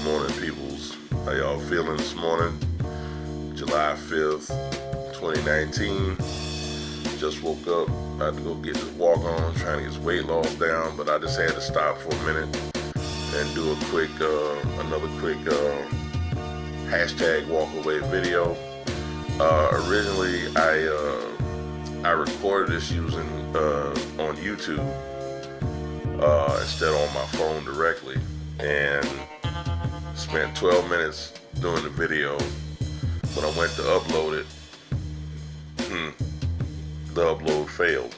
morning, peoples. How y'all feeling this morning? July 5th, 2019. Just woke up. I had to go get this walk on, trying to get this weight loss down, but I just had to stop for a minute and do another quick hashtag walk away video. Originally, I recorded this using on YouTube instead on my phone directly, and spent 12 minutes doing the video. When I went to upload it, the upload failed.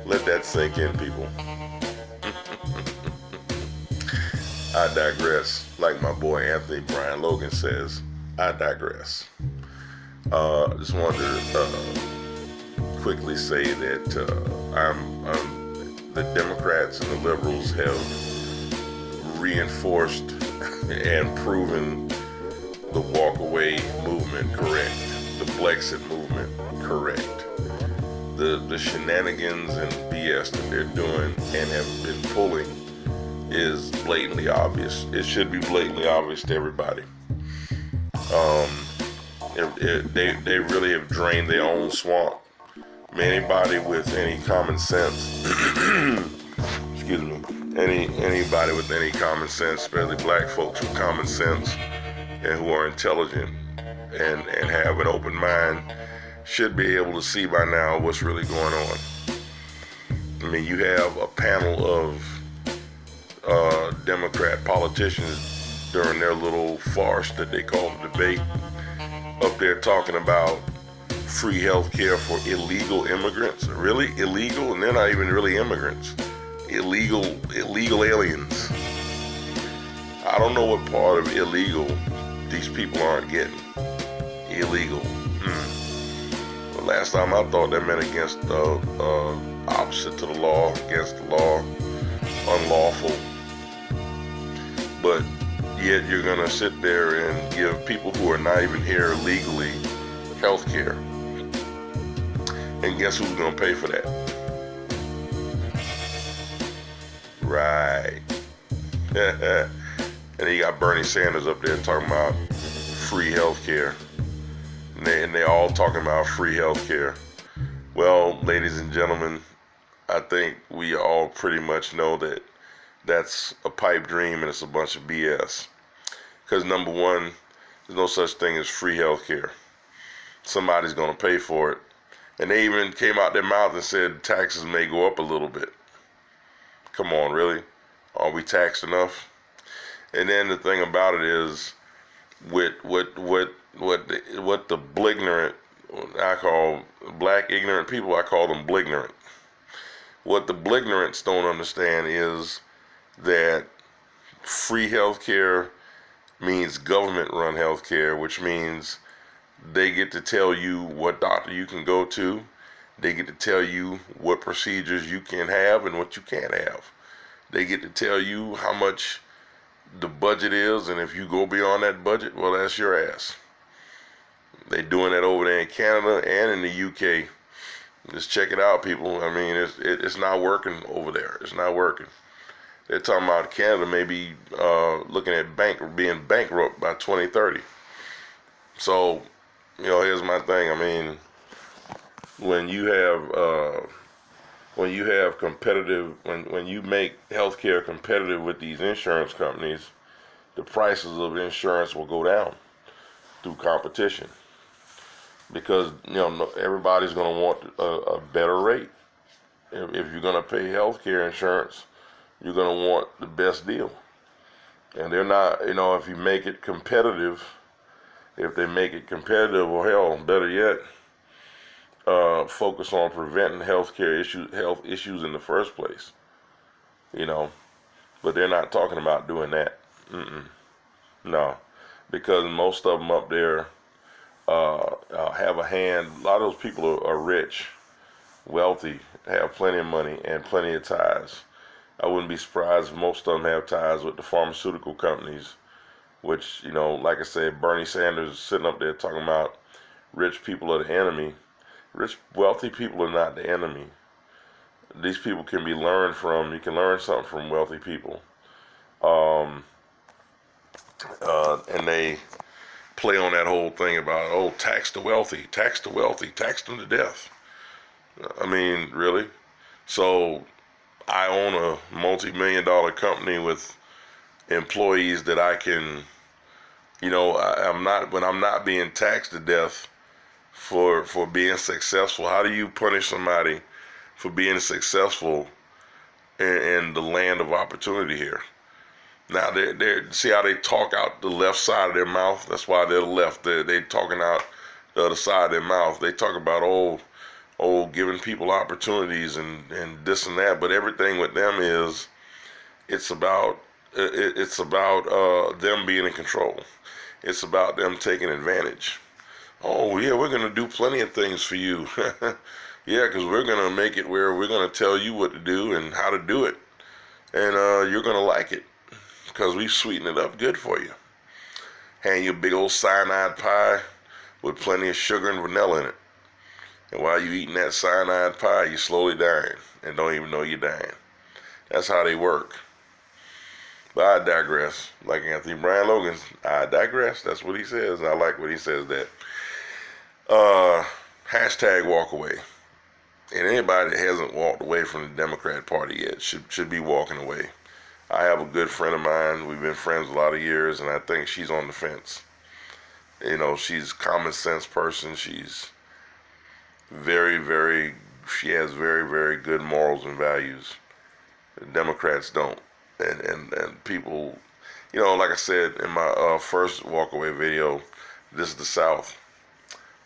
Let that sink in, people. I digress. Like my boy Anthony Brian Logan says, I digress. Just wanted to quickly say that the Democrats and the liberals have reinforced and proven the walkaway movement correct, the Blexit movement correct. The shenanigans and BS that they're doing and have been pulling is blatantly obvious. It should be blatantly obvious to everybody. They really have drained their own swamp. Anybody with any common sense, excuse me, anybody with any common sense, especially black folks with common sense and who are intelligent and have an open mind, should be able to see by now what's really going on. I mean, you have a panel of Democrat politicians during their little farce that they call a debate up there talking about free health care for illegal immigrants. Really? Illegal? And they're not even really immigrants. Illegal aliens. I don't know what part of illegal these people aren't getting. Illegal. The last time I thought that meant against opposite to the law, against the law, unlawful. But yet you're gonna sit there and give people who are not even here legally health care. And guess who's gonna pay for that? Right. And then you got Bernie Sanders up there talking about free health care. And they all talking about free health care. Well, ladies and gentlemen, I think we all pretty much know that that's a pipe dream and it's a bunch of BS. Because number one, there's no such thing as free health care. Somebody's gonna pay for it. And they even came out their mouth and said taxes may go up a little bit. Come on, really? Are we taxed enough? And then the thing about it is, with what the blignorant, I call black ignorant people, I call them blignorant. What the blignorants don't understand is that free healthcare means government-run healthcare, which means they get to tell you what doctor you can go to. They get to tell you what procedures you can have and what you can't have. They get to tell you how much the budget is, and if you go beyond that budget, well, that's your ass. They're doing that over there in Canada and in the UK. Just check it out, people. I mean, it's not working over there. It's not working. They're talking about Canada maybe looking at being bankrupt by 2030. So, here's my thing. I mean, when you make healthcare competitive with these insurance companies, the prices of insurance will go down through competition. Because everybody's going to want a better rate. If you're going to pay healthcare insurance, you're going to want the best deal. And they're not, if you make it competitive. If they make it competitive, or hell, better yet, focus on preventing health issues in the first place. But they're not talking about doing that. No, because most of them up there have a hand. A lot of those people are rich, wealthy, have plenty of money and plenty of ties. I wouldn't be surprised if most of them have ties with the pharmaceutical companies. Which, like I said, Bernie Sanders is sitting up there talking about rich people are the enemy. Rich, wealthy people are not the enemy. these people can be learned from. You can learn something from wealthy people. Um, and they play on that whole thing about, oh, tax the wealthy, tax the wealthy, tax them to death. I mean, really? So I own a multi-million-dollar company with employees that I can, when I'm not being taxed to death for being successful. How do you punish somebody for being successful in the land of opportunity here? Now, they see how they talk out the left side of their mouth? That's why they're the left. They're talking out the other side of their mouth. They talk about, giving people opportunities and this and that. But everything with them is, it's about them being in control. It's about them taking advantage. Oh, yeah, we're going to do plenty of things for you. Yeah, because we're going to make it where we're going to tell you what to do and how to do it. And you're going to like it because we sweeten it up good for you. Hand you a big old cyanide pie with plenty of sugar and vanilla in it. And while you're eating that cyanide pie, you're slowly dying and don't even know you're dying. That's how they work. But I digress. Like Anthony Brian Logan, I digress. That's what he says. I like what he says that. Hashtag walk away. And anybody that hasn't walked away from the Democrat Party yet should be walking away. I have a good friend of mine. We've been friends a lot of years, and I think she's on the fence. She's a common sense person. She's she has very, very good morals and values. The Democrats don't. And people, like I said in my first walkaway video, this is the South.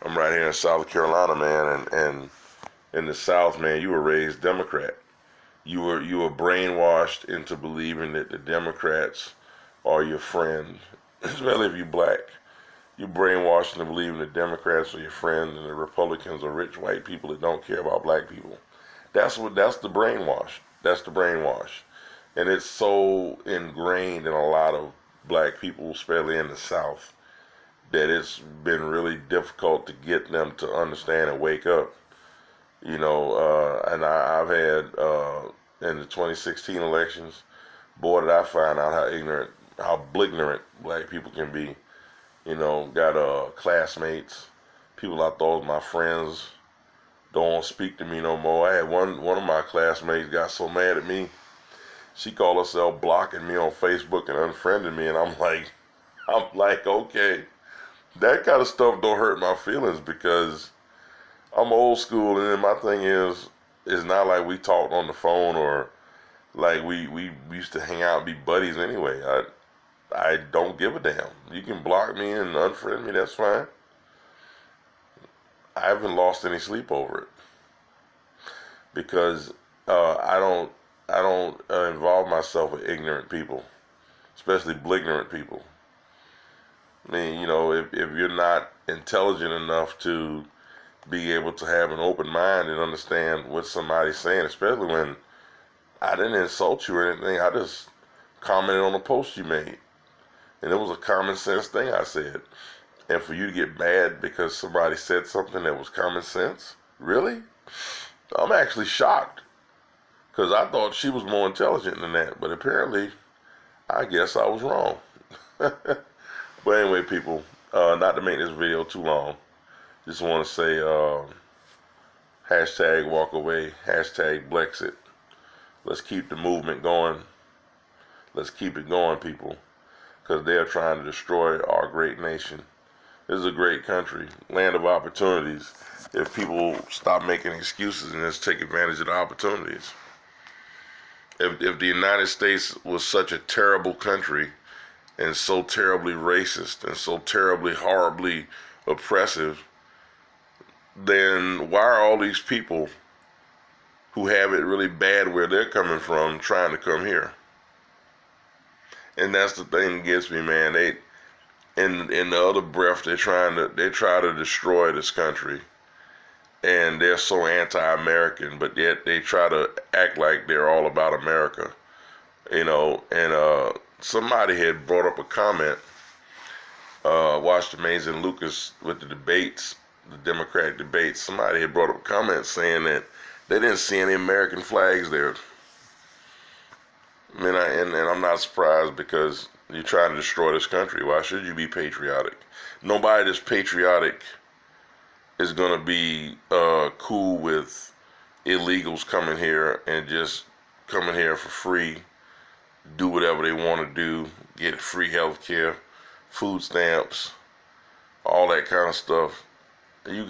I'm right here in South Carolina, man, and in the South, man, you were raised Democrat. You were brainwashed into believing that the Democrats are your friend, especially if you're black. You're brainwashed into believing the Democrats are your friend and the Republicans are rich white people that don't care about black people. That's the brainwash. That's the brainwash. And it's so ingrained in a lot of black people, especially in the South, that it's been really difficult to get them to understand and wake up. And I've had, in the 2016 elections, boy, did I find out how ignorant black people can be. Got classmates, people I thought was my friends, don't speak to me no more. I had one of my classmates got so mad at me, she called herself blocking me on Facebook and unfriending me, and I'm like, okay, that kind of stuff don't hurt my feelings because I'm old school, and then my thing is, it's not like we talked on the phone or like we used to hang out and be buddies anyway. I don't give a damn. You can block me and unfriend me, that's fine. I haven't lost any sleep over it because I don't involve myself with ignorant people, especially ignorant people. I mean, if you're not intelligent enough to be able to have an open mind and understand what somebody's saying, especially when I didn't insult you or anything, I just commented on a post you made. And it was a common sense thing I said. And for you to get mad because somebody said something that was common sense? Really? I'm actually shocked. Because I thought she was more intelligent than that. But apparently, I guess I was wrong. But anyway, people, not to make this video too long, just want to say hashtag walk away, hashtag Blexit. Let's keep the movement going. Let's keep it going, people, because they're trying to destroy our great nation. This is a great country, land of opportunities, if people stop making excuses and just take advantage of the opportunities. If the United States was such a terrible country and so terribly racist and so terribly, horribly oppressive, then why are all these people who have it really bad where they're coming from trying to come here? And that's the thing that gets me, man. They, in the other breath, they try to destroy this country, and they're so anti-American, but yet they try to act like they're all about America, And somebody had brought up a comment. Watched Amazing Lucas with the debates, the Democratic debates. Somebody had brought up a comment saying that They didn't see any American flags there. I mean, and I'm not surprised, because you're trying to destroy this country. Why should you be patriotic? Nobody that's patriotic is going to be cool with illegals coming here and just coming here for free, do whatever they want to do, get free health care, food stamps, all that kind of stuff. We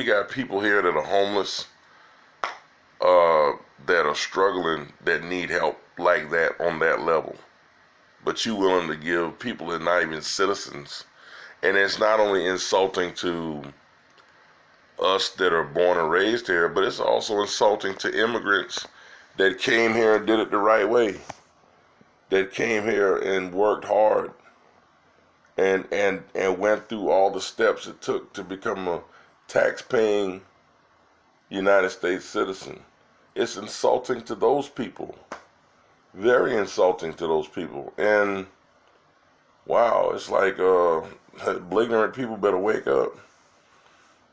got people here that are homeless, that are struggling, that need help like that, on that level. But you willing to give people that are not even citizens. And it's not only insulting to us that are born and raised here, but it's also insulting to immigrants that came here and did it the right way, that came here and worked hard and went through all the steps it took to become a tax-paying United States citizen. It's insulting to those people. Very insulting to those people. And wow, it's like ignorant people better wake up.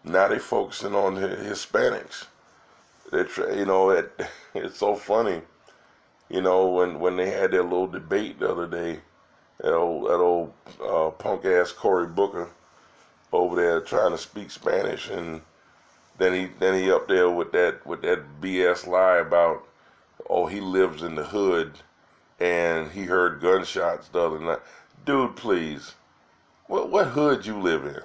Now they focusing on Hispanics. It's so funny. When they had their little debate the other day, that old punk ass Cory Booker over there trying to speak Spanish, and then he up there with that BS lie about, oh, he lives in the hood and he heard gunshots the other night. Dude, please. What hood you live in?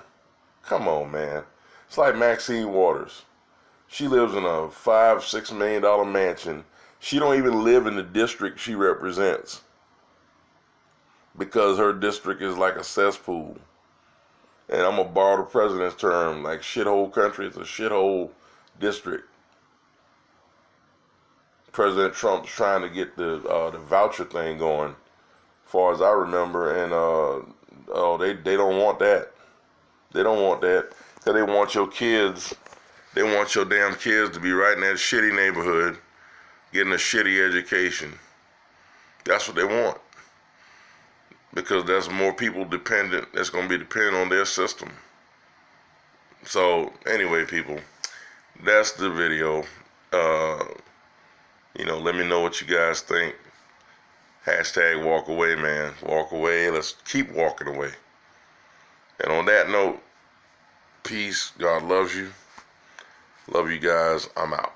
Come on, man. It's like Maxine Waters. She lives in a $5-6 million mansion. She don't even live in the district she represents, because her district is like a cesspool. And I'm gonna borrow the president's term, like shithole country. It's a shithole district. President Trump's trying to get the voucher thing going, as far as I remember, and they don't want that. They don't want that, because they want your kids. They want your damn kids to be right in that shitty neighborhood, getting a shitty education. That's what they want, because there's more people that's going to be dependent on their system. So anyway, people, that's the video. Let me know what you guys think. Hashtag walk away, man. Walk away. Let's keep walking away. And on that note, peace. God loves you. Love you guys. I'm out.